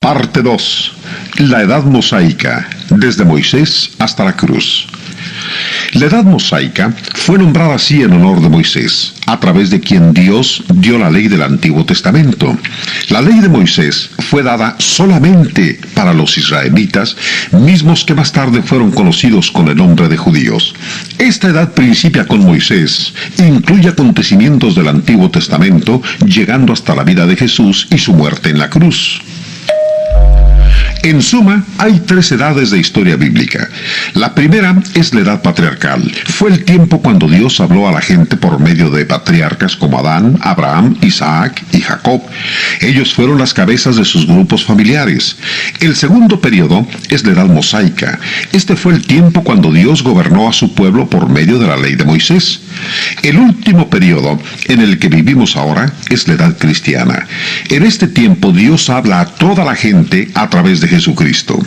Parte 2. La Edad Mosaica, desde Moisés hasta la cruz. La Edad Mosaica fue nombrada así en honor de Moisés, a través de quien Dios dio la ley del Antiguo Testamento. La ley de Moisés fue dada solamente para los israelitas, mismos que más tarde fueron conocidos con el nombre de judíos. Esta edad principia con Moisés, incluye acontecimientos del Antiguo Testamento, llegando hasta la vida de Jesús y su muerte en la cruz. En suma, hay 3 edades de historia bíblica. La primera es la edad patriarcal. Fue el tiempo cuando Dios habló a la gente por medio de patriarcas como Adán, Abraham, Isaac y Jacob. Ellos fueron las cabezas de sus grupos familiares. El segundo periodo es la edad mosaica. Este fue el tiempo cuando Dios gobernó a su pueblo por medio de la ley de Moisés. El último periodo en el que vivimos ahora es la edad cristiana. En este tiempo Dios habla a toda la gente a través de Jesucristo.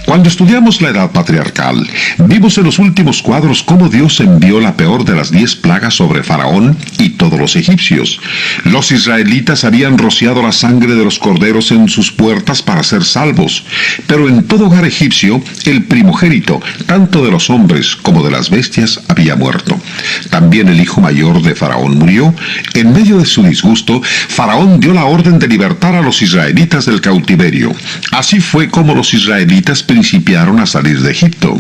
Cuando estudiamos la edad patriarcal, vimos en los últimos cuadros cómo Dios envió la peor de las 10 plagas sobre Faraón y todos los egipcios. Los israelitas habían rociado la sangre de los corderos en sus puertas para ser salvos, pero en todo hogar egipcio, el primogénito, tanto de los hombres como de las bestias, había muerto. También el hijo mayor de Faraón murió. En medio de su disgusto, Faraón dio la orden de libertar a los israelitas del cautiverio. Así fue como los israelitas principiaron a salir de Egipto.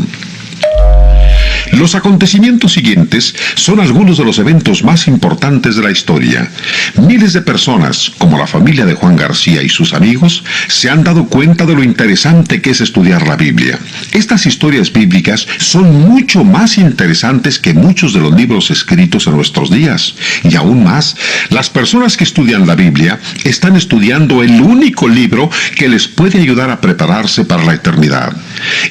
Los acontecimientos siguientes son algunos de los eventos más importantes de la historia. Miles de personas, como la familia de Juan García y sus amigos, se han dado cuenta de lo interesante que es estudiar la Biblia. Estas historias bíblicas son mucho más interesantes que muchos de los libros escritos en nuestros días. Y aún más, las personas que estudian la Biblia están estudiando el único libro que les puede ayudar a prepararse para la eternidad.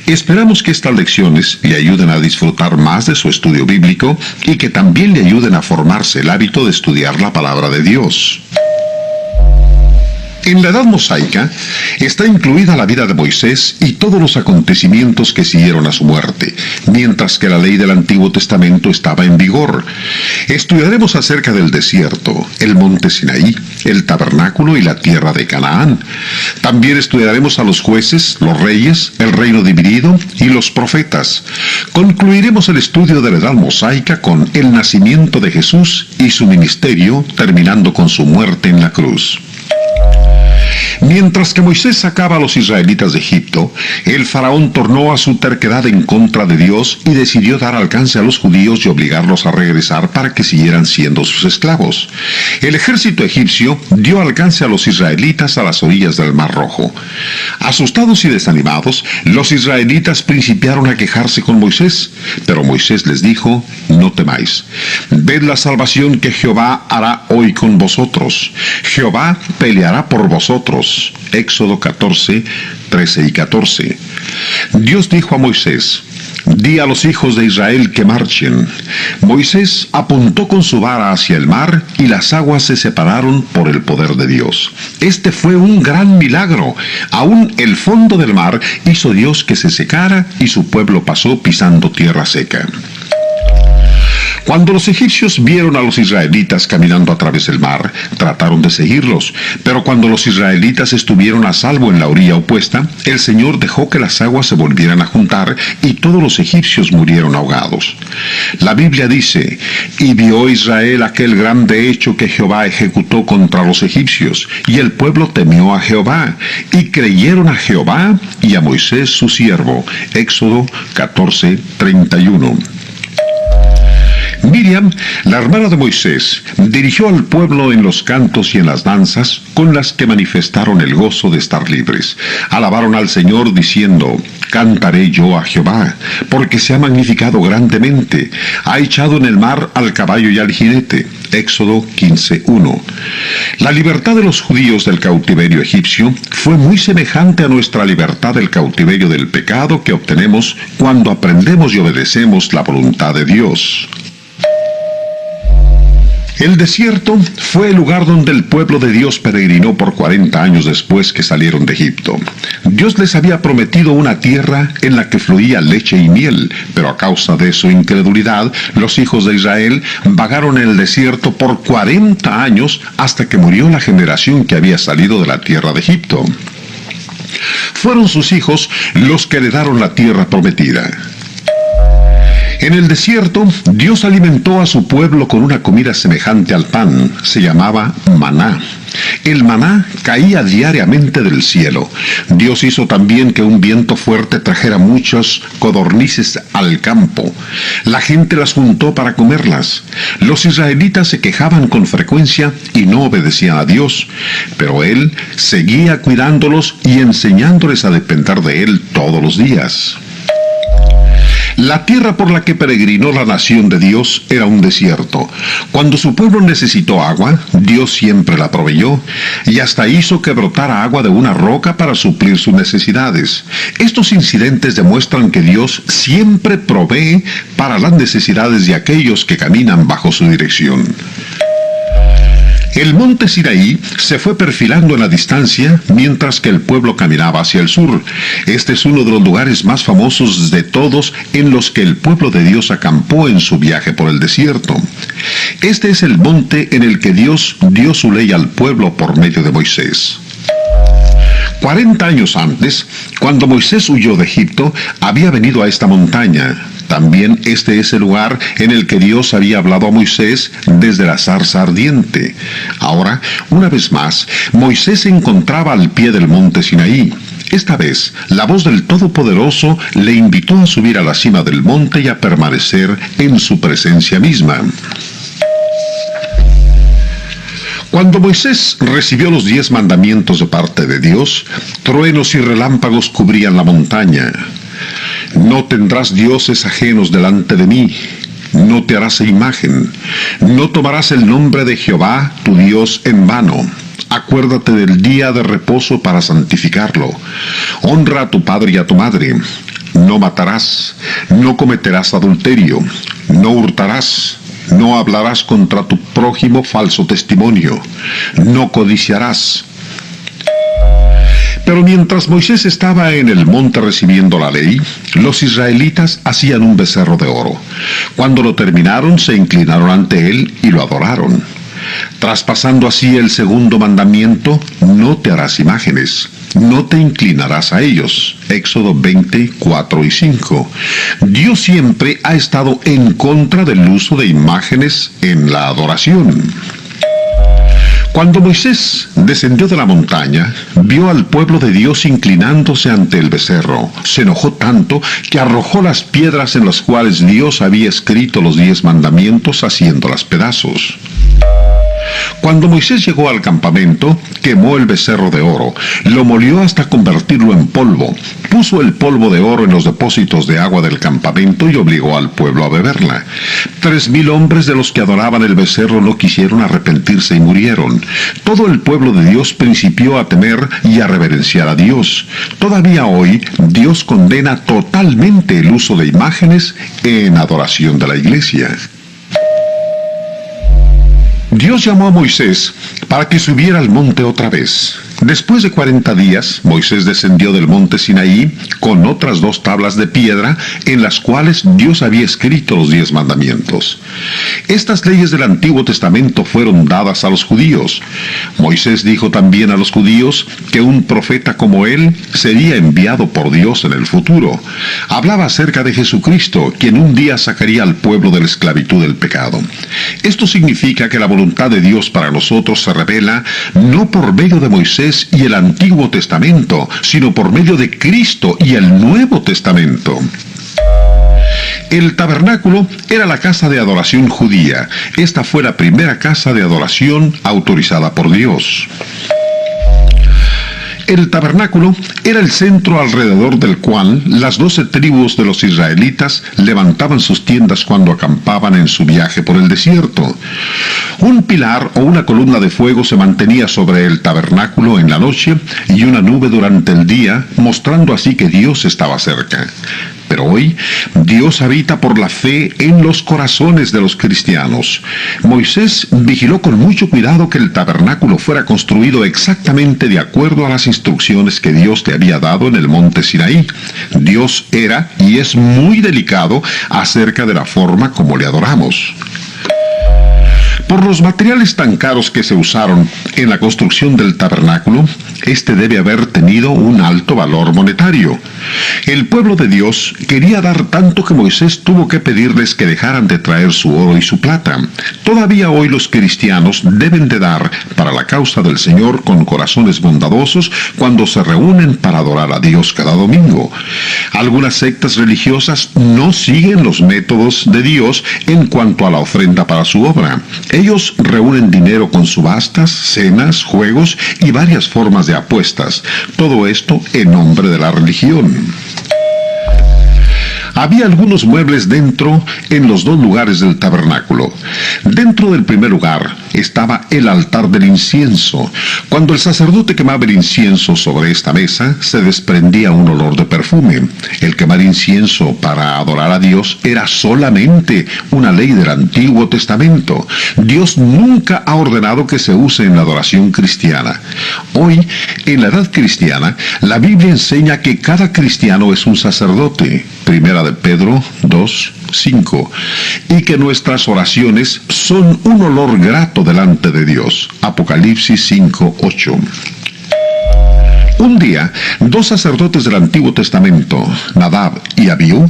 Esperamos que estas lecciones le ayuden a disfrutar más de su estudio bíblico y que también le ayuden a formarse el hábito de estudiar la palabra de Dios. En la edad mosaica está incluida la vida de Moisés y todos los acontecimientos que siguieron a su muerte, mientras que la ley del Antiguo Testamento estaba en vigor. Estudiaremos acerca del desierto, el monte Sinaí, el tabernáculo y la tierra de Canaán. También estudiaremos a los jueces, los reyes, el reino dividido y los profetas. Concluiremos el estudio de la edad mosaica con el nacimiento de Jesús y su ministerio, terminando con su muerte en la cruz. Mientras que Moisés sacaba a los israelitas de Egipto, el faraón tornó a su terquedad en contra de Dios y decidió dar alcance a los judíos y obligarlos a regresar para que siguieran siendo sus esclavos. El ejército egipcio dio alcance a los israelitas a las orillas del Mar Rojo. Asustados y desanimados, los israelitas principiaron a quejarse con Moisés, pero Moisés les dijo: no temáis, ved la salvación que Jehová hará hoy con vosotros. Jehová peleará por vosotros. Éxodo 14, 13 y 14. Dios dijo a Moisés: di a los hijos de Israel que marchen. Moisés apuntó con su vara hacia el mar y las aguas se separaron por el poder de Dios. Este fue un gran milagro. Aún el fondo del mar hizo Dios que se secara y su pueblo pasó pisando tierra seca. Cuando los egipcios vieron a los israelitas caminando a través del mar, trataron de seguirlos, pero cuando los israelitas estuvieron a salvo en la orilla opuesta, el Señor dejó que las aguas se volvieran a juntar y todos los egipcios murieron ahogados. La Biblia dice: y vio Israel aquel grande hecho que Jehová ejecutó contra los egipcios, y el pueblo temió a Jehová, y creyeron a Jehová y a Moisés su siervo. Éxodo 14, 31. Miriam, la hermana de Moisés, dirigió al pueblo en los cantos y en las danzas con las que manifestaron el gozo de estar libres. Alabaron al Señor diciendo: cantaré yo a Jehová, porque se ha magnificado grandemente. Ha echado en el mar al caballo y al jinete. Éxodo 15:1. La libertad de los judíos del cautiverio egipcio fue muy semejante a nuestra libertad del cautiverio del pecado que obtenemos cuando aprendemos y obedecemos la voluntad de Dios. El desierto fue el lugar donde el pueblo de Dios peregrinó por 40 años después que salieron de Egipto. Dios les había prometido una tierra en la que fluía leche y miel, pero a causa de su incredulidad, los hijos de Israel vagaron en el desierto por 40 años hasta que murió la generación que había salido de la tierra de Egipto. Fueron sus hijos los que heredaron la tierra prometida. En el desierto, Dios alimentó a su pueblo con una comida semejante al pan. Se llamaba maná. El maná caía diariamente del cielo. Dios hizo también que un viento fuerte trajera muchas codornices al campo. La gente las juntó para comerlas. Los israelitas se quejaban con frecuencia y no obedecían a Dios, pero Él seguía cuidándolos y enseñándoles a depender de Él todos los días. La tierra por la que peregrinó la nación de Dios era un desierto. Cuando su pueblo necesitó agua, Dios siempre la proveyó, y hasta hizo que brotara agua de una roca para suplir sus necesidades. Estos incidentes demuestran que Dios siempre provee para las necesidades de aquellos que caminan bajo su dirección. El monte Sinaí se fue perfilando en la distancia mientras que el pueblo caminaba hacia el sur. Este es uno de los lugares más famosos de todos en los que el pueblo de Dios acampó en su viaje por el desierto. Este es el monte en el que Dios dio su ley al pueblo por medio de Moisés. 40 años antes, cuando Moisés huyó de Egipto, había venido a esta montaña. También este es el lugar en el que Dios había hablado a Moisés desde la zarza ardiente. Ahora, una vez más, Moisés se encontraba al pie del monte Sinaí. Esta vez, la voz del Todopoderoso le invitó a subir a la cima del monte y a permanecer en su presencia misma. Cuando Moisés recibió los 10 mandamientos de parte de Dios, truenos y relámpagos cubrían la montaña. No tendrás dioses ajenos delante de mí. No te harás imagen. No tomarás el nombre de Jehová, tu Dios, en vano. Acuérdate del día de reposo para santificarlo. Honra a tu padre y a tu madre. No matarás. No cometerás adulterio. No hurtarás. No hablarás contra tu prójimo falso testimonio. No codiciarás. Pero mientras Moisés estaba en el monte recibiendo la ley, los israelitas hacían un becerro de oro. Cuando lo terminaron, se inclinaron ante él y lo adoraron. Traspasando así el segundo mandamiento, no te harás imágenes, no te inclinarás a ellos. Éxodo 20, 4 y 5. Dios siempre ha estado en contra del uso de imágenes en la adoración. Cuando Moisés descendió de la montaña, vio al pueblo de Dios inclinándose ante el becerro. Se enojó tanto que arrojó las piedras en las cuales Dios había escrito los 10 mandamientos, haciéndolas pedazos. Cuando Moisés llegó al campamento, quemó el becerro de oro, lo molió hasta convertirlo en polvo, puso el polvo de oro en los depósitos de agua del campamento y obligó al pueblo a beberla. 3,000 hombres de los que adoraban el becerro no quisieron arrepentirse y murieron. Todo el pueblo de Dios principió a temer y a reverenciar a Dios. Todavía hoy, Dios condena totalmente el uso de imágenes en adoración de la iglesia. Dios llamó a Moisés para que subiera al monte otra vez. Después de 40 días, Moisés descendió del monte Sinaí con otras 2 tablas de piedra en las cuales Dios había escrito los 10 mandamientos. Estas leyes del Antiguo Testamento fueron dadas a los judíos. Moisés dijo también a los judíos que un profeta como él sería enviado por Dios en el futuro. Hablaba acerca de Jesucristo, quien un día sacaría al pueblo de la esclavitud del pecado. Esto significa que la voluntad de Dios para nosotros se revela no por medio de Moisés y el Antiguo Testamento, sino por medio de Cristo y el Nuevo Testamento. El tabernáculo era la casa de adoración judía. Esta fue la primera casa de adoración autorizada por Dios. El tabernáculo era el centro alrededor del cual las 12 tribus de los israelitas levantaban sus tiendas cuando acampaban en su viaje por el desierto. Un pilar o una columna de fuego se mantenía sobre el tabernáculo en la noche y una nube durante el día, mostrando así que Dios estaba cerca. Pero hoy, Dios habita por la fe en los corazones de los cristianos. Moisés vigiló con mucho cuidado que el tabernáculo fuera construido exactamente de acuerdo a las instrucciones que Dios le había dado en el monte Sinaí. Dios era y es muy delicado acerca de la forma como le adoramos. Por los materiales tan caros que se usaron en la construcción del tabernáculo, este debe haber tenido un alto valor monetario. El pueblo de Dios quería dar tanto que Moisés tuvo que pedirles que dejaran de traer su oro y su plata. Todavía hoy los cristianos deben de dar para la causa del Señor con corazones bondadosos cuando se reúnen para adorar a Dios cada domingo. Algunas sectas religiosas no siguen los métodos de Dios en cuanto a la ofrenda para su obra. Ellos reúnen dinero con subastas, cenas, juegos y varias formas de apuestas. Todo esto en nombre de la religión. Había algunos muebles dentro en los dos lugares del tabernáculo. Dentro del primer lugar estaba el altar del incienso. Cuando el sacerdote quemaba el incienso sobre esta mesa, se desprendía un olor de perfume. El quemar incienso para adorar a Dios era solamente una ley del Antiguo Testamento. Dios nunca ha ordenado que se use en la adoración cristiana. Hoy, en la edad cristiana, la Biblia enseña que cada cristiano es un sacerdote. Primera de Pedro 2:5, y que nuestras oraciones son un olor grato delante de Dios. Apocalipsis 5:8. Un día, dos sacerdotes del Antiguo Testamento, Nadab y Abiú,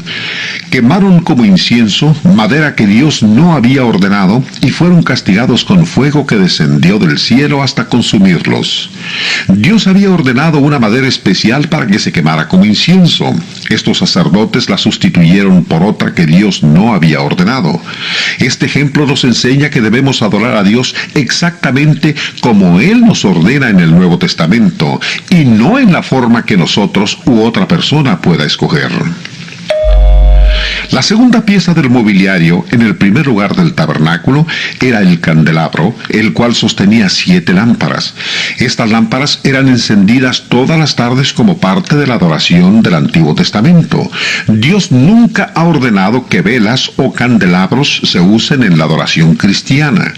quemaron como incienso madera que Dios no había ordenado y fueron castigados con fuego que descendió del cielo hasta consumirlos. Dios había ordenado una madera especial para que se quemara como incienso. Estos sacerdotes la sustituyeron por otra que Dios no había ordenado. Este ejemplo nos enseña que debemos adorar a Dios exactamente como Él nos ordena en el Nuevo Testamento, y no en la forma que nosotros u otra persona pueda escoger. La segunda pieza del mobiliario en el primer lugar del tabernáculo era el candelabro, el cual sostenía 7 lámparas. Estas lámparas eran encendidas todas las tardes como parte de la adoración del Antiguo Testamento. Dios nunca ha ordenado que velas o candelabros se usen en la adoración cristiana.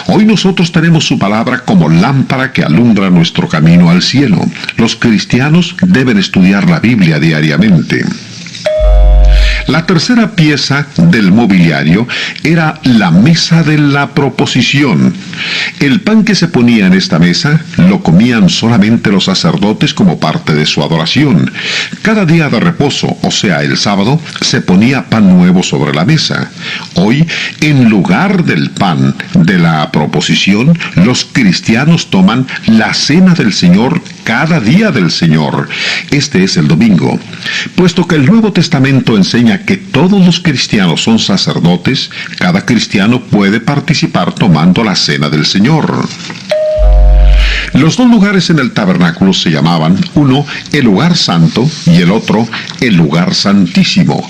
Hoy nosotros tenemos su palabra como lámpara que alumbra nuestro camino al cielo. Los cristianos deben estudiar la Biblia diariamente. La tercera pieza del mobiliario era la mesa de la proposición. El pan que se ponía en esta mesa lo comían solamente los sacerdotes como parte de su adoración. Cada día de reposo, o sea, el sábado, se ponía pan nuevo sobre la mesa. Hoy, en lugar del pan de la proposición, los cristianos toman la cena del Señor cada día del Señor. Este es el domingo. Puesto que el Nuevo Testamento enseña que todos los cristianos son sacerdotes, cada cristiano puede participar tomando la cena del Señor. Los dos lugares en el tabernáculo se llamaban, uno el lugar santo y el otro el lugar santísimo.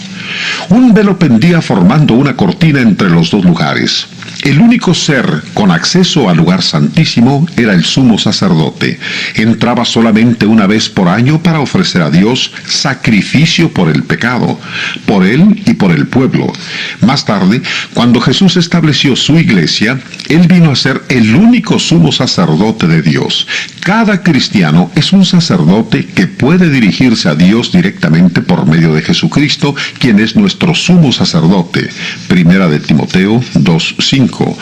Un velo pendía formando una cortina entre los dos lugares. El único ser con acceso al lugar santísimo era el sumo sacerdote. Entraba solamente una vez por año para ofrecer a Dios sacrificio por el pecado, por él y por el pueblo. Más tarde, cuando Jesús estableció su iglesia, Él vino a ser el único sumo sacerdote de Dios. Cada cristiano es un sacerdote que puede dirigirse a Dios directamente por medio de Jesucristo, quien es nuestro sumo sacerdote. Primera de Timoteo 2:5.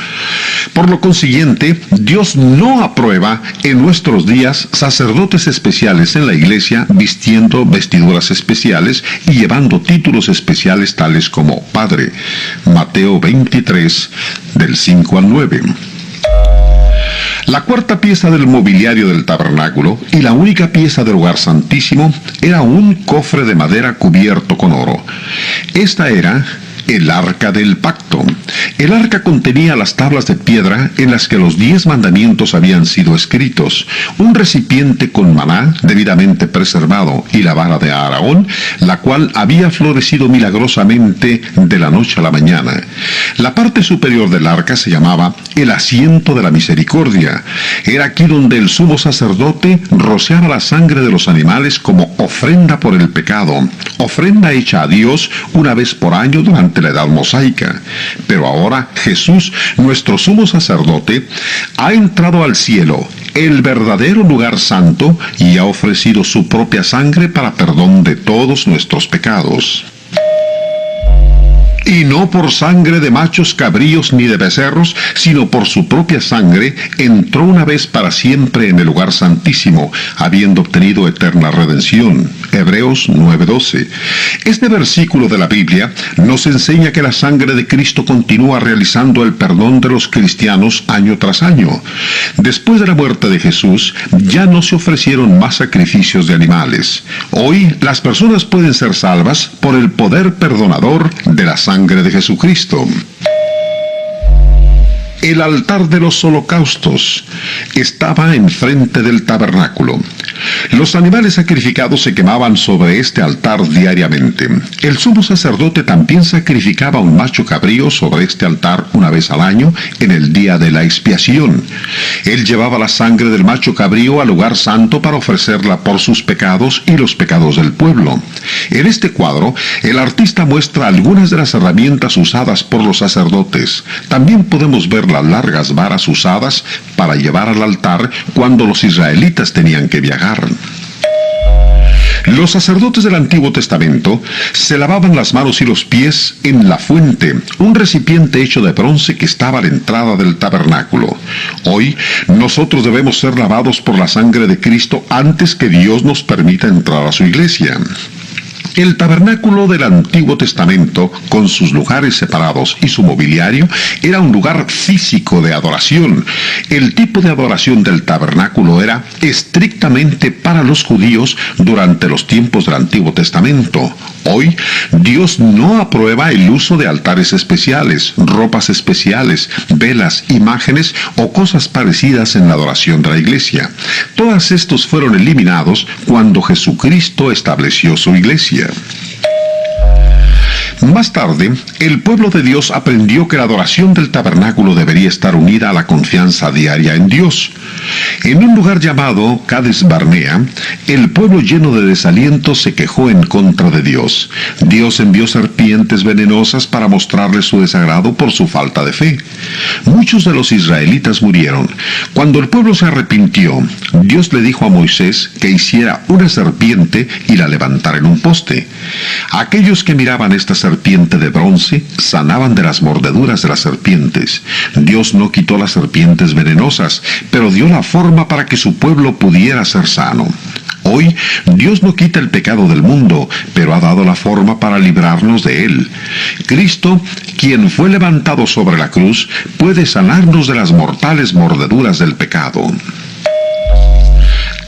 Por lo consiguiente, Dios no aprueba en nuestros días sacerdotes especiales en la iglesia vistiendo vestiduras especiales y llevando títulos especiales tales como Padre. Mateo 23, del 5 al 9. La cuarta pieza del mobiliario del tabernáculo y la única pieza del lugar santísimo era un cofre de madera cubierto con oro. Esta era el arca del pacto. El arca contenía las tablas de piedra en las que los 10 mandamientos habían sido escritos, un recipiente con maná debidamente preservado y la vara de Aarón, la cual había florecido milagrosamente de la noche a la mañana. La parte superior del arca se llamaba el asiento de la misericordia. Era aquí donde el sumo sacerdote rociaba la sangre de los animales como ofrenda por el pecado, ofrenda hecha a Dios una vez por año durante la edad mosaica. Pero ahora Jesús, nuestro sumo sacerdote, ha entrado al cielo, el verdadero lugar santo, y ha ofrecido su propia sangre para perdón de todos nuestros pecados. Y no por sangre de machos cabríos ni de becerros, sino por su propia sangre, entró una vez para siempre en el lugar santísimo, habiendo obtenido eterna redención. Hebreos 9:12. Este versículo de la Biblia nos enseña que la sangre de Cristo continúa realizando el perdón de los cristianos año tras año. Después de la muerte de Jesús, ya no se ofrecieron más sacrificios de animales. Hoy, las personas pueden ser salvas por el poder perdonador de la sangre de Jesucristo. El altar de los holocaustos estaba enfrente del tabernáculo. Los animales sacrificados se quemaban sobre este altar diariamente. El sumo sacerdote también sacrificaba un macho cabrío sobre este altar una vez al año en el día de la expiación. Él llevaba la sangre del macho cabrío al lugar santo para ofrecerla por sus pecados y los pecados del pueblo. En este cuadro, el artista muestra algunas de las herramientas usadas por los sacerdotes. También podemos ver las largas varas usadas para llevar al altar cuando los israelitas tenían que viajar. Los sacerdotes del Antiguo Testamento se lavaban las manos y los pies en la fuente, un recipiente hecho de bronce que estaba a la entrada del tabernáculo. Hoy, nosotros debemos ser lavados por la sangre de Cristo antes que Dios nos permita entrar a su iglesia. El tabernáculo del Antiguo Testamento, con sus lugares separados y su mobiliario, era un lugar físico de adoración. El tipo de adoración del tabernáculo era estrictamente para los judíos durante los tiempos del Antiguo Testamento. Hoy, Dios no aprueba el uso de altares especiales, ropas especiales, velas, imágenes o cosas parecidas en la adoración de la iglesia. Todos estos fueron eliminados cuando Jesucristo estableció su iglesia. Más tarde, el pueblo de Dios aprendió que la adoración del tabernáculo debería estar unida a la confianza diaria en Dios. En un lugar llamado Cades Barnea, el pueblo lleno de desaliento se quejó en contra de Dios. Dios envió serpientes venenosas para mostrarles su desagrado por su falta de fe. Muchos de los israelitas murieron. Cuando el pueblo se arrepintió, Dios le dijo a Moisés que hiciera una serpiente y la levantara en un poste. Aquellos que miraban esta serpiente de bronce sanaban de las mordeduras de las serpientes. Dios no quitó las serpientes venenosas, pero dio la forma para que su pueblo pudiera ser sano. Hoy, Dios no quita el pecado del mundo, pero ha dado la forma para librarnos de él. Cristo, quien fue levantado sobre la cruz, puede sanarnos de las mortales mordeduras del pecado.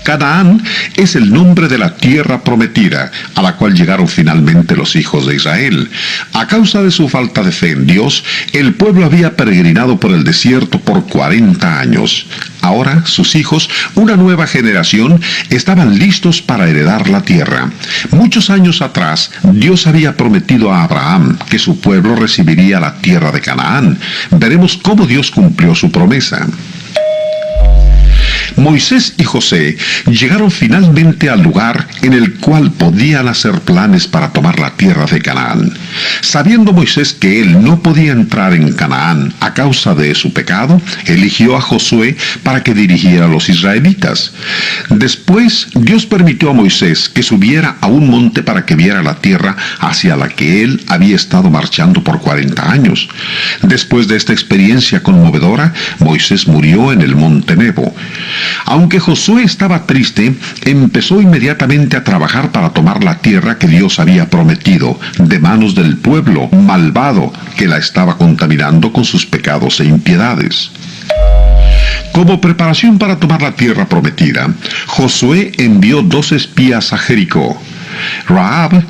Canaán es el nombre de la tierra prometida, a la cual llegaron finalmente los hijos de Israel. A causa de su falta de fe en Dios, el pueblo había peregrinado por el desierto por 40 años. Ahora, sus hijos, una nueva generación, estaban listos para heredar la tierra. Muchos años atrás, Dios había prometido a Abraham que su pueblo recibiría la tierra de Canaán. Veremos cómo Dios cumplió su promesa. Moisés y José llegaron finalmente al lugar en el cual podían hacer planes para tomar la tierra de Canaán. Sabiendo Moisés que él no podía entrar en Canaán a causa de su pecado, eligió a Josué para que dirigiera a los israelitas. Después, Dios permitió a Moisés que subiera a un monte para que viera la tierra hacia la que él había estado marchando por 40 años. Después de esta experiencia conmovedora, Moisés murió en el monte Nebo. Aunque Josué estaba triste, empezó inmediatamente a trabajar para tomar la tierra que Dios había prometido, de manos del pueblo malvado que la estaba contaminando con sus pecados e impiedades. Como preparación para tomar la tierra prometida, Josué envió 2 espías a Jericó. Rahab,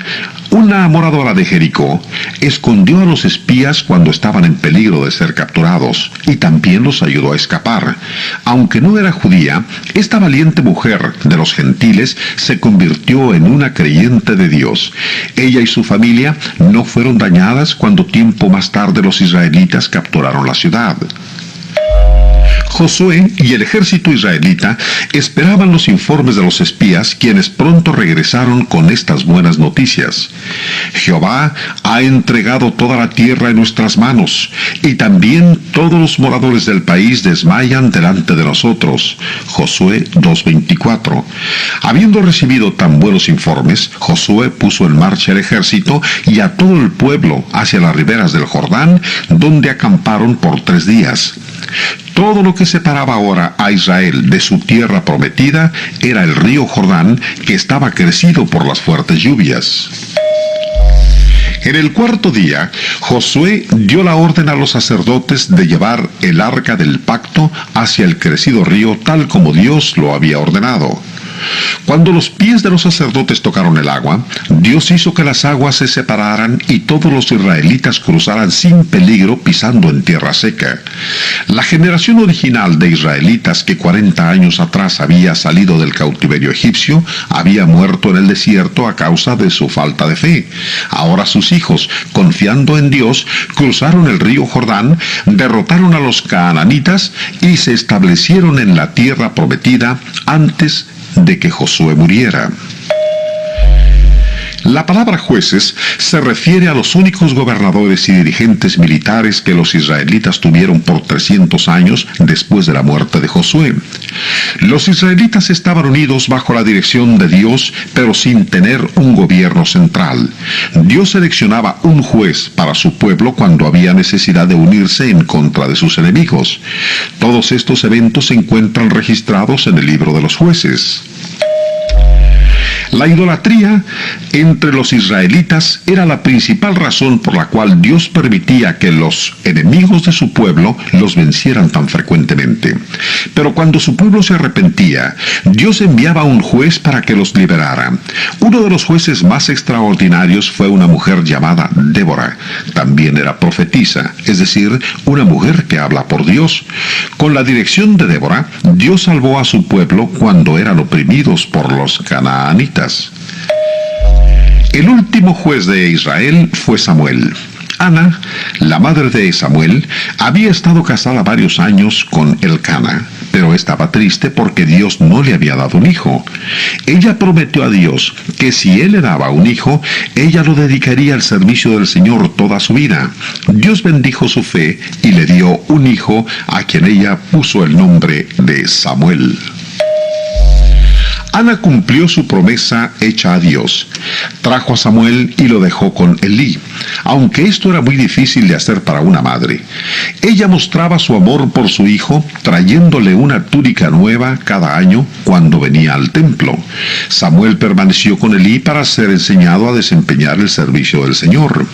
Una moradora de Jericó escondió a los espías cuando estaban en peligro de ser capturados y también los ayudó a escapar. Aunque no era judía, esta valiente mujer de los gentiles se convirtió en una creyente de Dios. Ella y su familia no fueron dañadas cuando tiempo más tarde los israelitas capturaron la ciudad. Josué y el ejército israelita esperaban los informes de los espías, quienes pronto regresaron con estas buenas noticias. Jehová ha entregado toda la tierra en nuestras manos, y también todos los moradores del país desmayan delante de nosotros. Josué 2:24. Habiendo recibido tan buenos informes, Josué puso en marcha el ejército y a todo el pueblo hacia las riberas del Jordán, donde acamparon por 3 días. Todo lo que separaba ahora a Israel de su tierra prometida era el río Jordán, que estaba crecido por las fuertes lluvias. En el 4º día, Josué dio la orden a los sacerdotes de llevar el arca del pacto hacia el crecido río, tal como Dios lo había ordenado. Cuando los pies de los sacerdotes tocaron el agua, Dios hizo que las aguas se separaran y todos los israelitas cruzaran sin peligro pisando en tierra seca. La generación original de israelitas que 40 años atrás había salido del cautiverio egipcio había muerto en el desierto a causa de su falta de fe. Ahora sus hijos, confiando en Dios, cruzaron el río Jordán, derrotaron a los canaanitas y se establecieron en la tierra prometida antes de que Josué muriera. La palabra jueces se refiere a los únicos gobernadores y dirigentes militares que los israelitas tuvieron por 300 años después de la muerte de Josué. Los israelitas estaban unidos bajo la dirección de Dios, pero sin tener un gobierno central. Dios seleccionaba un juez para su pueblo cuando había necesidad de unirse en contra de sus enemigos. Todos estos eventos se encuentran registrados en el libro de los jueces. La idolatría entre los israelitas era la principal razón por la cual Dios permitía que los enemigos de su pueblo los vencieran tan frecuentemente. Pero cuando su pueblo se arrepentía, Dios enviaba un juez para que los liberara. Uno de los jueces más extraordinarios fue una mujer llamada Débora. También era profetisa, es decir, una mujer que habla por Dios. Con la dirección de Débora, Dios salvó a su pueblo cuando eran oprimidos por los canaanitas. El último juez de Israel fue Samuel. Ana, la madre de Samuel, había estado casada varios años con Elcana, pero estaba triste porque Dios no le había dado un hijo. Ella prometió a Dios que si él le daba un hijo, ella lo dedicaría al servicio del Señor toda su vida. Dios bendijo su fe y le dio un hijo a quien ella puso el nombre de Samuel. Ana cumplió su promesa hecha a Dios. Trajo a Samuel y lo dejó con Elí, aunque esto era muy difícil de hacer para una madre. Ella mostraba su amor por su hijo, trayéndole una túnica nueva cada año cuando venía al templo. Samuel permaneció con Elí para ser enseñado a desempeñar el servicio del Señor.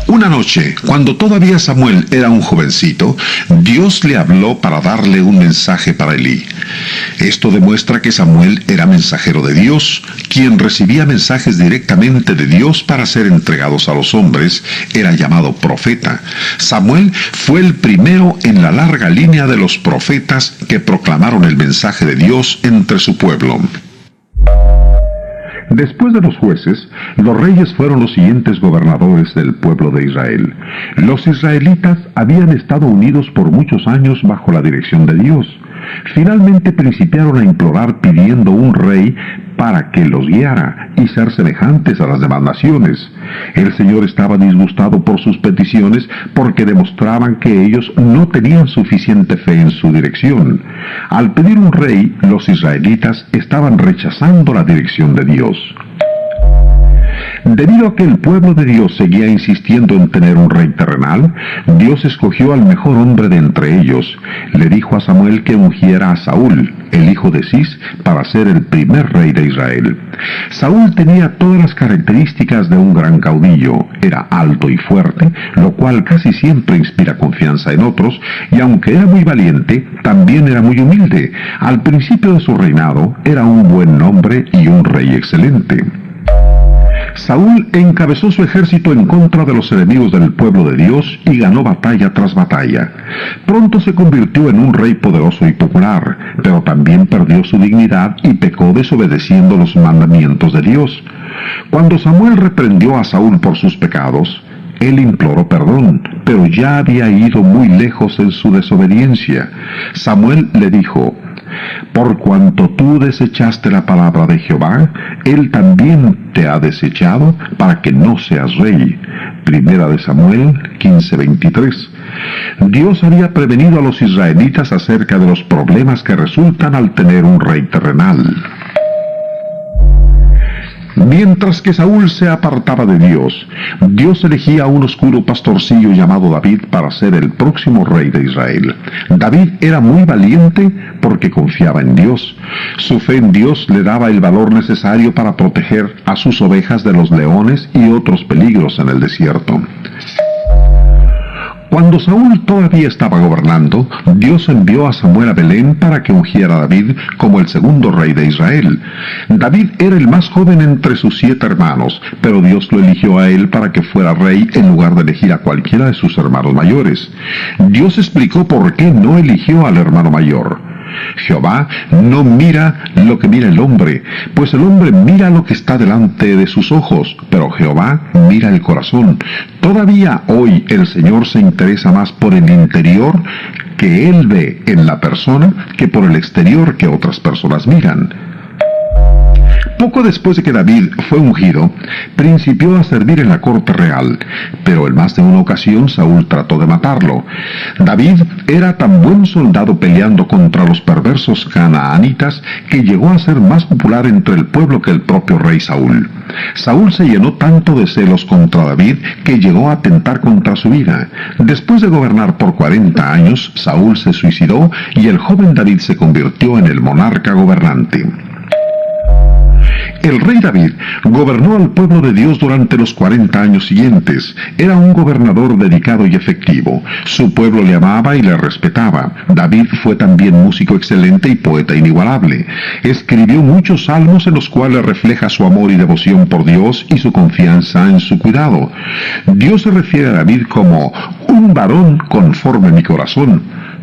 Una noche, cuando todavía Samuel era un jovencito, Dios le habló para darle un mensaje para Elí. Esto demuestra que Samuel era mensajero de Dios, quien recibía mensajes directamente de Dios para ser entregados a los hombres, era llamado profeta. Samuel fue el primero en la larga línea de los profetas que proclamaron el mensaje de Dios entre su pueblo. Después de los jueces, los reyes fueron los siguientes gobernadores del pueblo de Israel. Los israelitas habían estado unidos por muchos años bajo la dirección de Dios. Finalmente principiaron a implorar pidiendo un rey para que los guiara y ser semejantes a las demás naciones. El Señor estaba disgustado por sus peticiones porque demostraban que ellos no tenían suficiente fe en su dirección. Al pedir un rey, los israelitas estaban rechazando la dirección de Dios. Debido a que el pueblo de Dios seguía insistiendo en tener un rey terrenal, Dios escogió al mejor hombre de entre ellos. Le dijo a Samuel que ungiera a Saúl, el hijo de Cis, para ser el primer rey de Israel. Saúl tenía todas las características de un gran caudillo. Era alto y fuerte, lo cual casi siempre inspira confianza en otros, y aunque era muy valiente, también era muy humilde. Al principio de su reinado, era un buen hombre y un rey excelente. Saúl encabezó su ejército en contra de los enemigos del pueblo de Dios y ganó batalla tras batalla. Pronto se convirtió en un rey poderoso y popular, pero también perdió su dignidad y pecó desobedeciendo los mandamientos de Dios. Cuando Samuel reprendió a Saúl por sus pecados, él imploró perdón, pero ya había ido muy lejos en su desobediencia. Samuel le dijo: por cuanto tú desechaste la palabra de Jehová, él también te ha desechado para que no seas rey. Primera de Samuel 15:23. Dios había prevenido a los israelitas acerca de los problemas que resultan al tener un rey terrenal. Mientras que Saúl se apartaba de Dios, Dios elegía a un oscuro pastorcillo llamado David para ser el próximo rey de Israel. David era muy valiente porque confiaba en Dios. Su fe en Dios le daba el valor necesario para proteger a sus ovejas de los leones y otros peligros en el desierto. Cuando Saúl todavía estaba gobernando, Dios envió a Samuel a Belén para que ungiera a David como el segundo rey de Israel. David era el más joven entre sus 7 hermanos, pero Dios lo eligió a él para que fuera rey en lugar de elegir a cualquiera de sus hermanos mayores. Dios explicó por qué no eligió al hermano mayor. Jehová no mira lo que mira el hombre, pues el hombre mira lo que está delante de sus ojos, pero Jehová mira el corazón. Todavía hoy el Señor se interesa más por el interior que Él ve en la persona que por el exterior que otras personas miran. Poco después de que David fue ungido, principió a servir en la corte real, pero en más de una ocasión Saúl trató de matarlo. David era tan buen soldado peleando contra los perversos canaanitas que llegó a ser más popular entre el pueblo que el propio rey Saúl. Saúl se llenó tanto de celos contra David que llegó a atentar contra su vida. Después de gobernar por 40 años, Saúl se suicidó y el joven David se convirtió en el monarca gobernante. El rey David gobernó al pueblo de Dios durante los 40 años siguientes. Era un gobernador dedicado y efectivo. Su pueblo le amaba y le respetaba. David fue también músico excelente y poeta inigualable. Escribió muchos salmos en los cuales refleja su amor y devoción por Dios y su confianza en su cuidado. Dios se refiere a David como un varón conforme a mi corazón.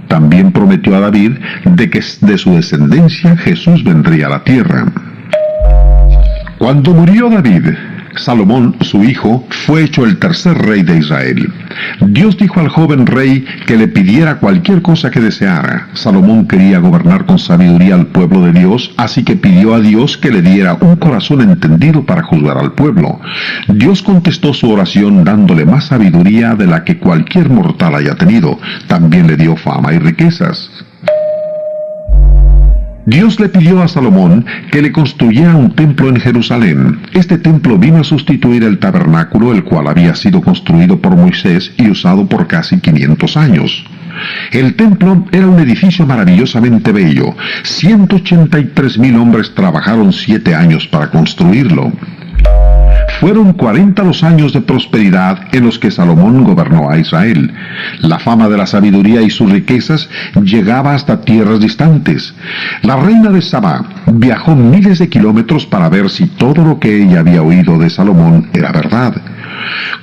También prometió a David de que de su descendencia Jesús vendría a la tierra. Cuando murió David, Salomón, su hijo, fue hecho el tercer rey de Israel. Dios dijo al joven rey que le pidiera cualquier cosa que deseara. Salomón quería gobernar con sabiduría al pueblo de Dios, así que pidió a Dios que le diera un corazón entendido para juzgar al pueblo. Dios contestó su oración dándole más sabiduría de la que cualquier mortal haya tenido. También le dio fama y riquezas. Dios le pidió a Salomón que le construyera un templo en Jerusalén. Este templo vino a sustituir el tabernáculo, el cual había sido construido por Moisés y usado por casi 500 años. El templo era un edificio maravillosamente bello. 183,000 hombres trabajaron 7 años para construirlo. Fueron 40 los años de prosperidad en los que Salomón gobernó a Israel. La fama de la sabiduría y sus riquezas llegaba hasta tierras distantes. La reina de Sabá viajó miles de kilómetros para ver si todo lo que ella había oído de Salomón era verdad.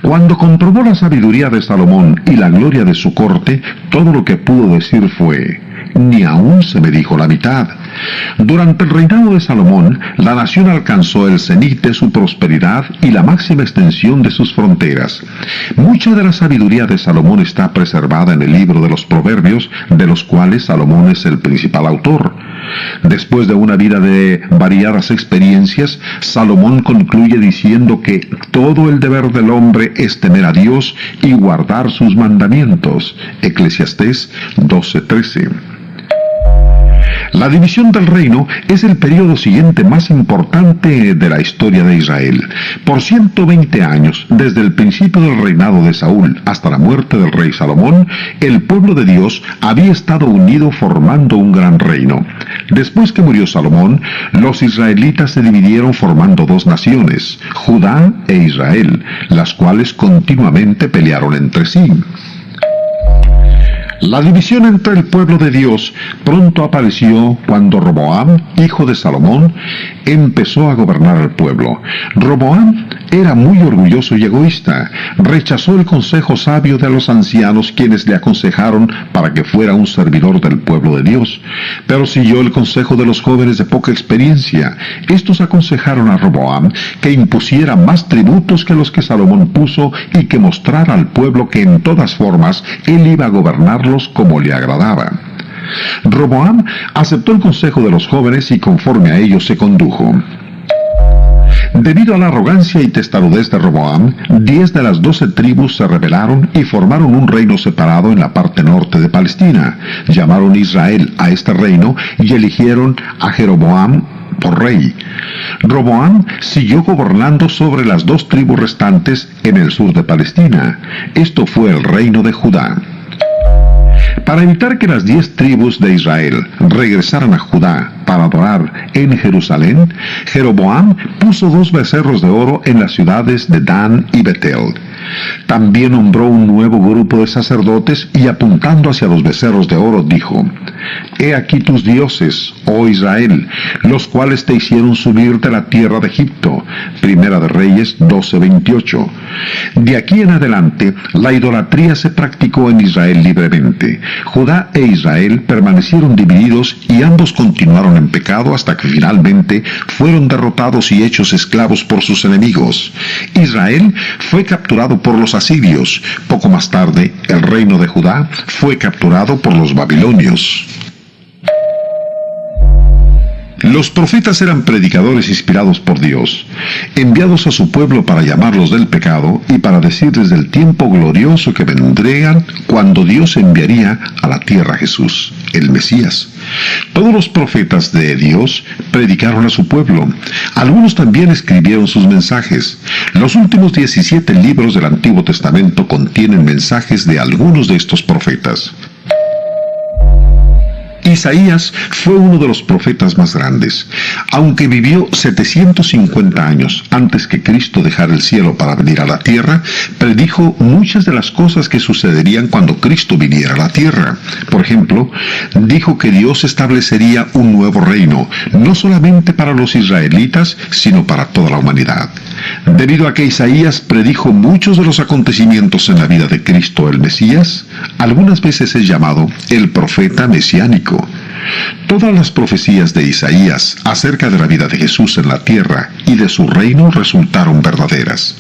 Cuando comprobó la sabiduría de Salomón y la gloria de su corte, todo lo que pudo decir fue: ni aún se me dijo la mitad. Durante el reinado de Salomón, la nación alcanzó el cenit de su prosperidad y la máxima extensión de sus fronteras. Mucha de la sabiduría de Salomón está preservada en el libro de los Proverbios, de los cuales Salomón es el principal autor. Después de una vida de variadas experiencias, Salomón concluye diciendo que todo el deber del hombre es temer a Dios y guardar sus mandamientos. Eclesiastés 12:13. La división del reino es el periodo siguiente más importante de la historia de Israel. Por 120 años, desde el principio del reinado de Saúl hasta la muerte del rey Salomón, el pueblo de Dios había estado unido formando un gran reino. Después que murió Salomón, los israelitas se dividieron formando 2 naciones, Judá e Israel, las cuales continuamente pelearon entre sí. La división entre el pueblo de Dios pronto apareció cuando Roboam, hijo de Salomón, empezó a gobernar el pueblo. Roboam era muy orgulloso y egoísta. Rechazó el consejo sabio de los ancianos, quienes le aconsejaron para que fuera un servidor del pueblo de Dios, pero siguió el consejo de los jóvenes de poca experiencia. Estos aconsejaron a Roboam que impusiera más tributos que los que Salomón puso y que mostrara al pueblo que en todas formas él iba a gobernarlos como le agradaba. Roboam aceptó el consejo de los jóvenes y conforme a ellos se condujo. Debido a la arrogancia y testarudez de Roboam, 10 de las 12 tribus se rebelaron y formaron un reino separado en la parte norte de Palestina. Llamaron Israel a este reino y eligieron a Jeroboam por rey. Roboam siguió gobernando sobre las 2 tribus restantes en el sur de Palestina. Esto fue el reino de Judá. Para evitar que las 10 tribus de Israel regresaran a Judá para adorar en Jerusalén, Jeroboam puso 2 becerros de oro en las ciudades de Dan y Betel. También nombró un nuevo grupo de sacerdotes y apuntando hacia los becerros de oro dijo: «He aquí tus dioses, oh Israel, los cuales te hicieron subir de la tierra de Egipto». Primera de Reyes 12:28. De aquí en adelante, la idolatría se practicó en Israel libremente. Judá e Israel permanecieron divididos y ambos continuaron en pecado hasta que finalmente fueron derrotados y hechos esclavos por sus enemigos. Israel fue capturado por los asirios. Poco más tarde, el reino de Judá fue capturado por los babilonios. Los profetas eran predicadores inspirados por Dios, enviados a su pueblo para llamarlos del pecado y para decirles del tiempo glorioso que vendrían cuando Dios enviaría a la tierra a Jesús, el Mesías. Todos los profetas de Dios predicaron a su pueblo. Algunos también escribieron sus mensajes. Los últimos 17 libros del Antiguo Testamento contienen mensajes de algunos de estos profetas. Isaías fue uno de los profetas más grandes. Aunque vivió 750 años antes que Cristo dejara el cielo para venir a la tierra, predijo muchas de las cosas que sucederían cuando Cristo viniera a la tierra. Por ejemplo, dijo que Dios establecería un nuevo reino, no solamente para los israelitas, sino para toda la humanidad. Debido a que Isaías predijo muchos de los acontecimientos en la vida de Cristo el Mesías, algunas veces es llamado el profeta mesiánico. Todas las profecías de Isaías acerca de la vida de Jesús en la tierra y de su reino resultaron verdaderas.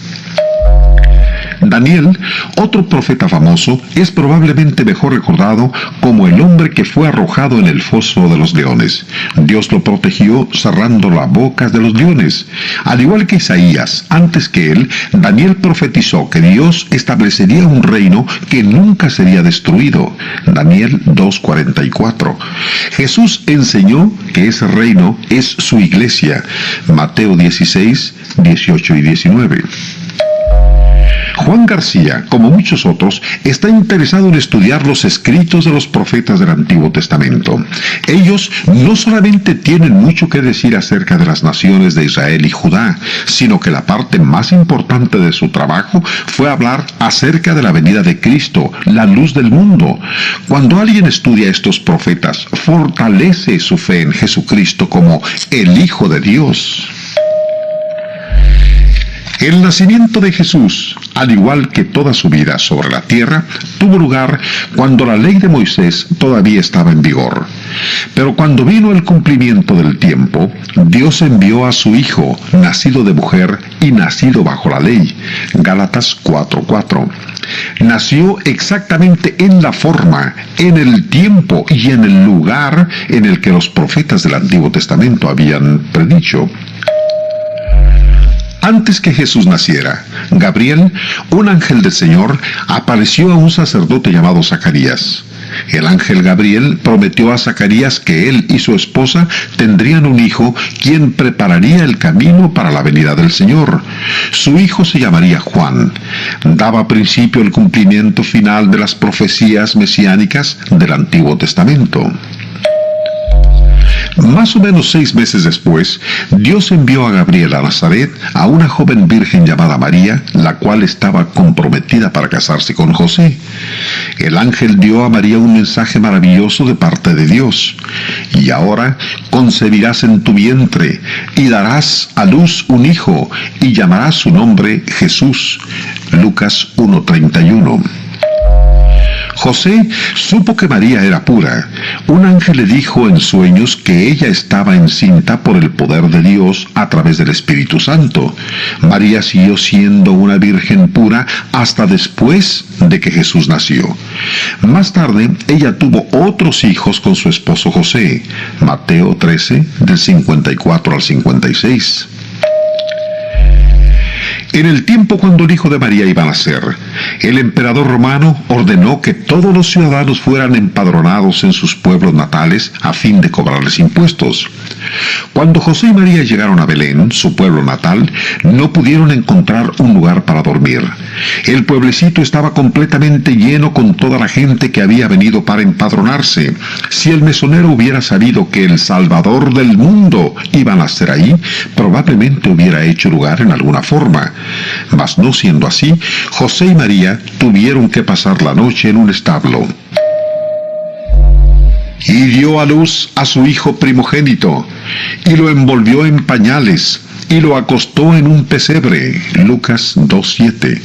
Daniel, otro profeta famoso, es probablemente mejor recordado como el hombre que fue arrojado en el foso de los leones. Dios lo protegió cerrando las bocas de los leones. Al igual que Isaías, antes que él, Daniel profetizó que Dios establecería un reino que nunca sería destruido. Daniel 2:44. Jesús enseñó que ese reino es su iglesia. Mateo 16:18 y 19. Juan García, como muchos otros, está interesado en estudiar los escritos de los profetas del Antiguo Testamento. Ellos no solamente tienen mucho que decir acerca de las naciones de Israel y Judá, sino que la parte más importante de su trabajo fue hablar acerca de la venida de Cristo, la luz del mundo. Cuando alguien estudia a estos profetas, fortalece su fe en Jesucristo como el Hijo de Dios. El nacimiento de Jesús, al igual que toda su vida sobre la tierra, tuvo lugar cuando la ley de Moisés todavía estaba en vigor. Pero cuando vino el cumplimiento del tiempo, Dios envió a su Hijo, nacido de mujer y nacido bajo la ley. Gálatas 4:4. Nació exactamente en la forma, en el tiempo y en el lugar en el que los profetas del Antiguo Testamento habían predicho. Antes que Jesús naciera, Gabriel, un ángel del Señor, apareció a un sacerdote llamado Zacarías. El ángel Gabriel prometió a Zacarías que él y su esposa tendrían un hijo, quien prepararía el camino para la venida del Señor. Su hijo se llamaría Juan. Daba principio al cumplimiento final de las profecías mesiánicas del Antiguo Testamento. Más o menos 6 meses después, Dios envió a Gabriel a Nazaret a una joven virgen llamada María, la cual estaba comprometida para casarse con José. El ángel dio a María un mensaje maravilloso de parte de Dios. Y ahora concebirás en tu vientre y darás a luz un hijo y llamarás su nombre Jesús. Lucas 1:31. José supo que María era pura. Un ángel le dijo en sueños que ella estaba encinta por el poder de Dios a través del Espíritu Santo. María siguió siendo una virgen pura hasta después de que Jesús nació. Más tarde, ella tuvo otros hijos con su esposo José. Mateo 13, del 54 al 56. En el tiempo cuando el hijo de María iba a nacer, el emperador romano ordenó que todos los ciudadanos fueran empadronados en sus pueblos natales a fin de cobrarles impuestos. Cuando José y María llegaron a Belén, su pueblo natal, no pudieron encontrar un lugar para dormir. El pueblecito estaba completamente lleno con toda la gente que había venido para empadronarse. Si el mesonero hubiera sabido que el Salvador del mundo iba a nacer ahí, probablemente hubiera hecho lugar en alguna forma. Mas no siendo así, José y María tuvieron que pasar la noche en un establo. Y dio a luz a su hijo primogénito, y lo envolvió en pañales, y lo acostó en un pesebre. Lucas 2:7.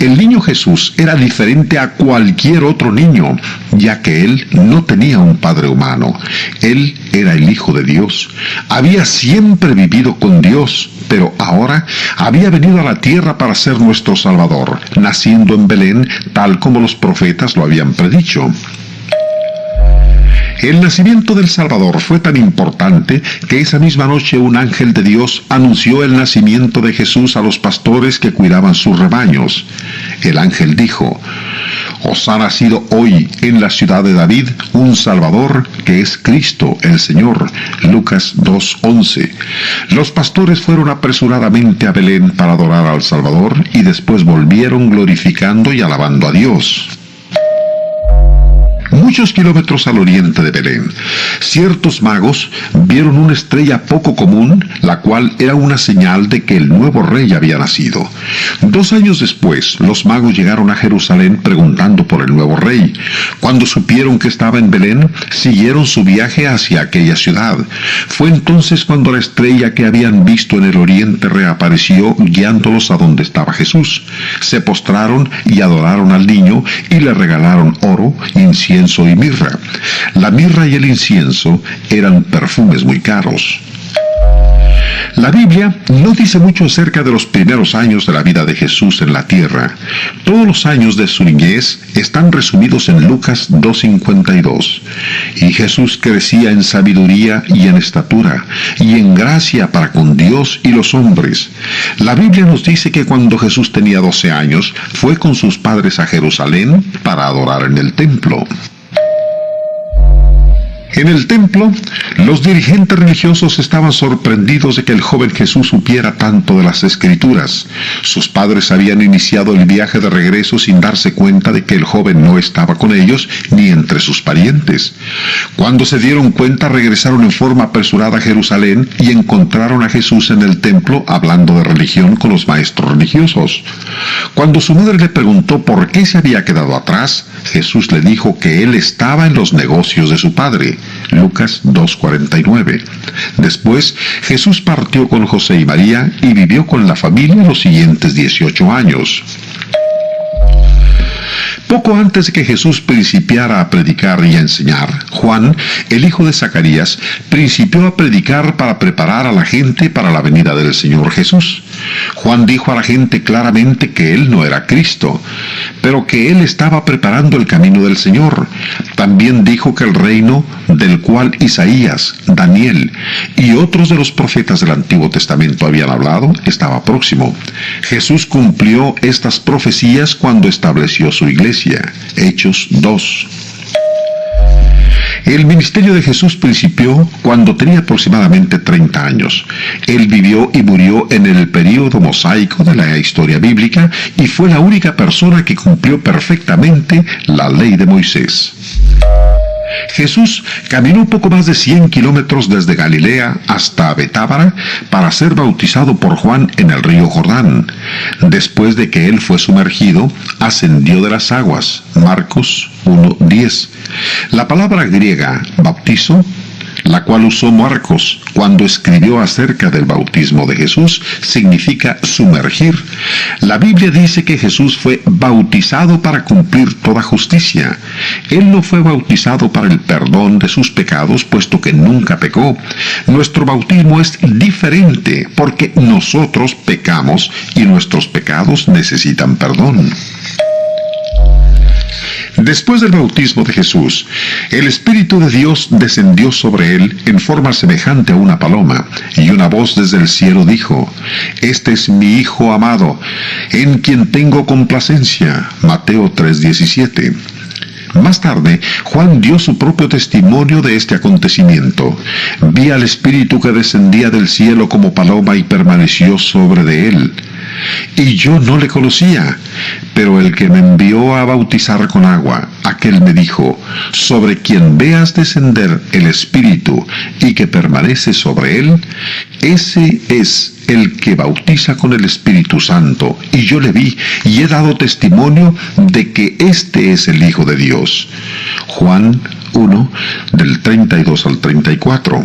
El niño Jesús era diferente a cualquier otro niño, ya que él no tenía un padre humano. Él era el Hijo de Dios. Había siempre vivido con Dios, pero ahora había venido a la tierra para ser nuestro Salvador, naciendo en Belén, tal como los profetas lo habían predicho. El nacimiento del Salvador fue tan importante que esa misma noche un ángel de Dios anunció el nacimiento de Jesús a los pastores que cuidaban sus rebaños. El ángel dijo: «Os ha nacido hoy en la ciudad de David un Salvador, que es Cristo el Señor». Lucas 2:11. Los pastores fueron apresuradamente a Belén para adorar al Salvador y después volvieron glorificando y alabando a Dios. Muchos kilómetros al oriente de Belén, ciertos magos vieron una estrella poco común, la cual era una señal de que el nuevo rey había nacido. 2 años después, los magos llegaron a Jerusalén preguntando por el nuevo rey. Cuando supieron que estaba en Belén, siguieron su viaje hacia aquella ciudad. Fue entonces cuando la estrella que habían visto en el oriente reapareció, guiándolos a donde estaba Jesús. Se postraron y adoraron al niño y le regalaron oro, incienso y mirra. La mirra y el incienso eran perfumes muy caros. La Biblia no dice mucho acerca de los primeros años de la vida de Jesús en la tierra. Todos los años de su niñez están resumidos en Lucas 2:52. Y Jesús crecía en sabiduría y en estatura, y en gracia para con Dios y los hombres. La Biblia nos dice que cuando Jesús tenía 12 años, fue con sus padres a Jerusalén para adorar en el templo. En el templo, los dirigentes religiosos estaban sorprendidos de que el joven Jesús supiera tanto de las Escrituras. Sus padres habían iniciado el viaje de regreso sin darse cuenta de que el joven no estaba con ellos ni entre sus parientes. Cuando se dieron cuenta, regresaron en forma apresurada a Jerusalén y encontraron a Jesús en el templo hablando de religión con los maestros religiosos. Cuando su madre le preguntó por qué se había quedado atrás, Jesús le dijo que él estaba en los negocios de su padre. Lucas 2:49. Después, Jesús partió con José y María y vivió con la familia los siguientes 18 años. Poco antes de que Jesús principiara a predicar y a enseñar, Juan, el hijo de Zacarías, principió a predicar para preparar a la gente para la venida del Señor Jesús. Juan dijo a la gente claramente que él no era Cristo, pero que él estaba preparando el camino del Señor. También dijo que el reino del cual Isaías, Daniel y otros de los profetas del Antiguo Testamento habían hablado estaba próximo. Jesús cumplió estas profecías cuando estableció su iglesia. Hechos 2. El ministerio de Jesús principió cuando tenía aproximadamente 30 años. Él vivió y murió en el período mosaico de la historia bíblica y fue la única persona que cumplió perfectamente la ley de Moisés. Jesús caminó poco más de 100 kilómetros desde Galilea hasta Betábara para ser bautizado por Juan en el río Jordán. Después de que él fue sumergido, ascendió de las aguas. Marcos 1:10. La palabra griega bautizo, la cual usó Marcos cuando escribió acerca del bautismo de Jesús, significa sumergir. La Biblia dice que Jesús fue bautizado para cumplir toda justicia. Él no fue bautizado para el perdón de sus pecados, puesto que nunca pecó. Nuestro bautismo es diferente, porque nosotros pecamos y nuestros pecados necesitan perdón. Después del bautismo de Jesús, el Espíritu de Dios descendió sobre él en forma semejante a una paloma, y una voz desde el cielo dijo: «Este es mi Hijo amado, en quien tengo complacencia». Mateo 3:17. Más tarde, Juan dio su propio testimonio de este acontecimiento. «Vi al Espíritu que descendía del cielo como paloma y permaneció sobre de él. Y yo no le conocía, pero el que me envió a bautizar con agua, aquel me dijo: sobre quien veas descender el Espíritu y que permanece sobre él, ese es el que bautiza con el Espíritu Santo. Y yo le vi y he dado testimonio de que este es el Hijo de Dios». Juan 1, del 32 al 34.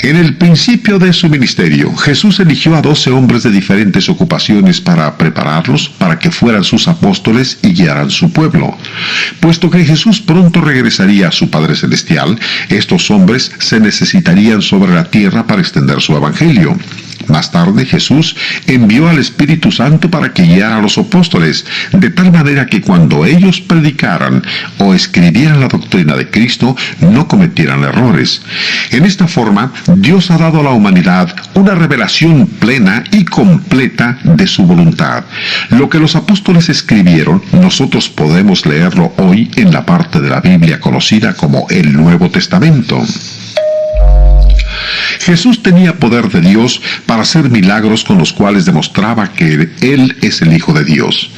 En el principio de su ministerio, Jesús eligió a 12 hombres de diferentes ocupaciones para prepararlos para que fueran sus apóstoles y guiaran su pueblo. Puesto que Jesús pronto regresaría a su Padre Celestial, estos hombres se necesitarían sobre la tierra para extender su evangelio. Más tarde, Jesús envió al Espíritu Santo para que guiara a los apóstoles, de tal manera que cuando ellos predicaran o escribieran la doctrina de Cristo, no cometieran errores. En esta forma, Dios ha dado a la humanidad una revelación plena y completa de su voluntad. Lo que los apóstoles escribieron, nosotros podemos leerlo hoy en la parte de la Biblia conocida como el Nuevo Testamento. Jesús tenía poder de Dios para hacer milagros con los cuales demostraba que Él es el Hijo de Dios.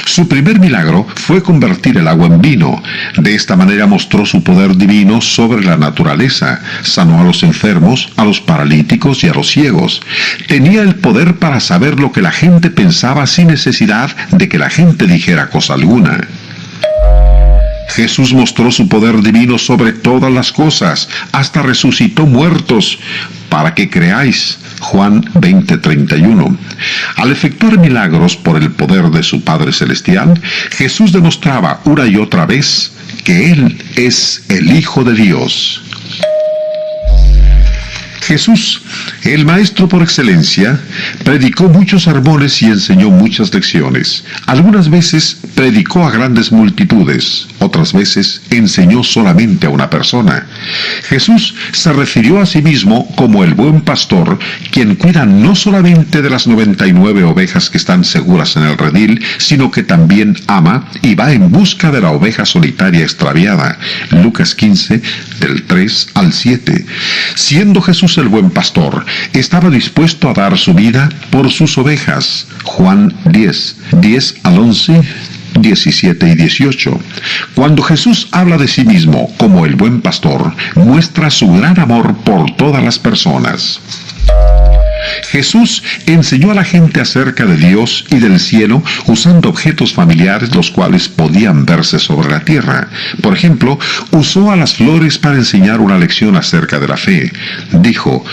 Su primer milagro fue convertir el agua en vino. De esta manera mostró su poder divino sobre la naturaleza. Sanó a los enfermos, a los paralíticos y a los ciegos. Tenía el poder para saber lo que la gente pensaba sin necesidad de que la gente dijera cosa alguna. Jesús mostró su poder divino sobre todas las cosas, hasta resucitó muertos, para que creáis. Juan 20:31. Al efectuar milagros por el poder de su Padre Celestial, Jesús demostraba una y otra vez que Él es el Hijo de Dios. Jesús, el Maestro por excelencia, predicó muchos sermones y enseñó muchas lecciones. Algunas veces predicó a grandes multitudes, otras veces enseñó solamente a una persona. Jesús se refirió a sí mismo como el buen pastor, quien cuida no solamente de las 99 ovejas que están seguras en el redil, sino que también ama y va en busca de la oveja solitaria extraviada. Lucas 15, del 3 al 7. Siendo Jesús el buen pastor, estaba dispuesto a dar su vida por sus ovejas. Juan 10 al 11, 17 y 18. Cuando Jesús habla de sí mismo como el buen pastor, muestra su gran amor por todas las personas. Jesús enseñó a la gente acerca de Dios y del cielo usando objetos familiares los cuales podían verse sobre la tierra. Por ejemplo, usó a las flores para enseñar una lección acerca de la fe. Dijo: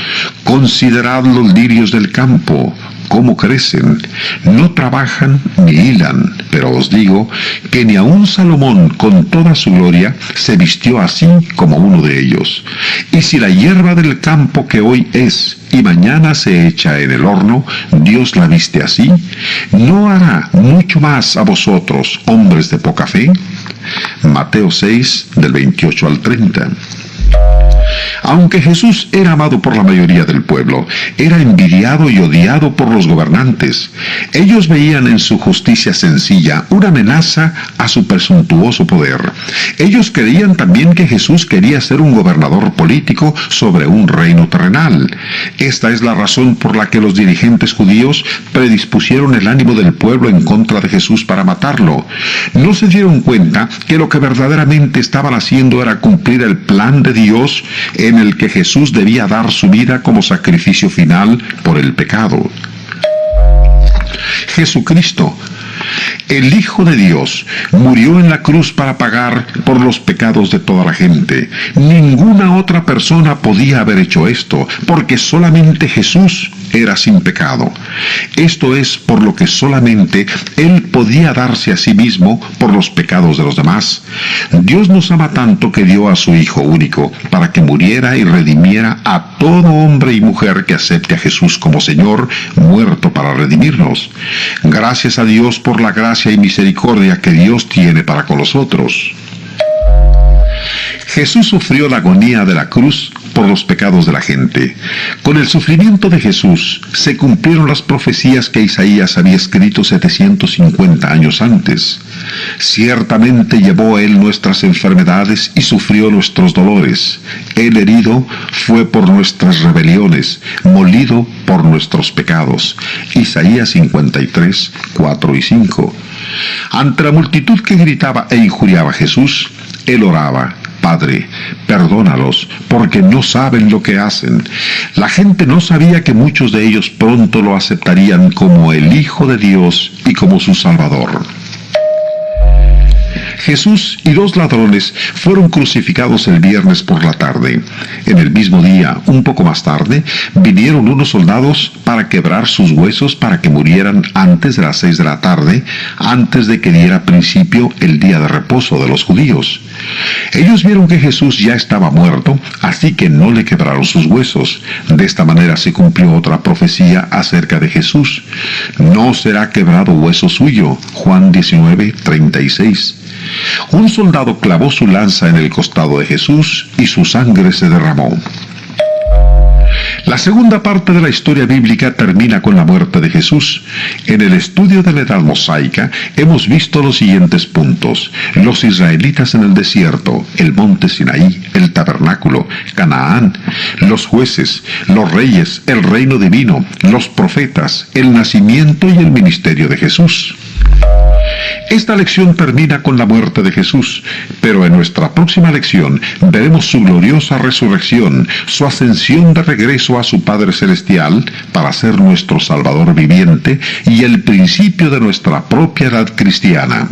«Considerad los lirios del campo, cómo crecen, no trabajan ni hilan, pero os digo que ni aun Salomón con toda su gloria se vistió así como uno de ellos. Y si la hierba del campo que hoy es y mañana se echa en el horno, Dios la viste así, ¿no hará mucho más a vosotros, hombres de poca fe?» Mateo 6, del 28 al 30. Aunque Jesús era amado por la mayoría del pueblo, era envidiado y odiado por los gobernantes. Ellos veían en su justicia sencilla una amenaza a su presuntuoso poder. Ellos creían también que Jesús quería ser un gobernador político sobre un reino terrenal. Esta es la razón por la que los dirigentes judíos predispusieron el ánimo del pueblo en contra de Jesús para matarlo. No se dieron cuenta que lo que verdaderamente estaban haciendo era cumplir el plan de Dios en el que Jesús debía dar su vida como sacrificio final por el pecado. Jesucristo, el Hijo de Dios, murió en la cruz para pagar por los pecados de toda la gente. Ninguna otra persona podía haber hecho esto, porque solamente Jesús era sin pecado. Esto es por lo que solamente Él podía darse a sí mismo por los pecados de los demás. Dios nos ama tanto que dio a su Hijo único, para que muriera y redimiera a todo hombre y mujer que acepte a Jesús como Señor, muerto para redimirnos. Gracias a Dios por la gracia y misericordia que Dios tiene para con nosotros. Jesús sufrió la agonía de la cruz por los pecados de la gente. Con el sufrimiento de Jesús se cumplieron las profecías que Isaías había escrito 750 años antes. Ciertamente llevó Él nuestras enfermedades y sufrió nuestros dolores. Él herido fue por nuestras rebeliones, molido por nuestros pecados. Isaías 53, 4 y 5. Ante la multitud que gritaba e injuriaba a Jesús, Él oraba: Padre, perdónalos, porque no saben lo que hacen. La gente no sabía que muchos de ellos pronto lo aceptarían como el Hijo de Dios y como su Salvador. Jesús y 2 ladrones fueron crucificados el viernes por la tarde. En el mismo día, un poco más tarde, vinieron unos soldados para quebrar sus huesos para que murieran antes de las 6 de la tarde, antes de que diera principio el día de reposo de los judíos. Ellos vieron que Jesús ya estaba muerto, así que no le quebraron sus huesos. De esta manera se cumplió otra profecía acerca de Jesús: no será quebrado hueso suyo. Juan 19, 36. Un soldado clavó su lanza en el costado de Jesús y su sangre se derramó. La segunda parte de la historia bíblica termina con la muerte de Jesús. En el estudio de la Edad Mosaica hemos visto los siguientes puntos: los israelitas en el desierto, el monte Sinaí, el tabernáculo, Canaán, los jueces, los reyes, el reino divino, los profetas, el nacimiento y el ministerio de Jesús. Esta lección termina con la muerte de Jesús, pero en nuestra próxima lección veremos su gloriosa resurrección, su ascensión de regreso a su Padre Celestial para ser nuestro Salvador viviente y el principio de nuestra propia edad cristiana.